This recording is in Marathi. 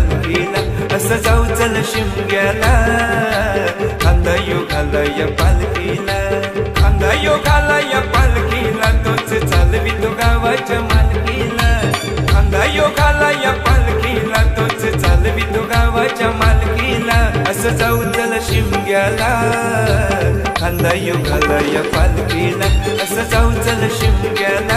पालखीला, असं जाऊ चल शिमग्याला, खांदा घाला या पालखीला, खांदा घाला या पालखीला, तोच चालवितो गावाच्या मालकीला, खांदा घाला या पालखीला, तोच चालवितो गावाच्या मालकीला, असं जाऊ चल शिमग्याला, खांदा घाला या पालखीला, असं जाऊ चल शिमग्याला.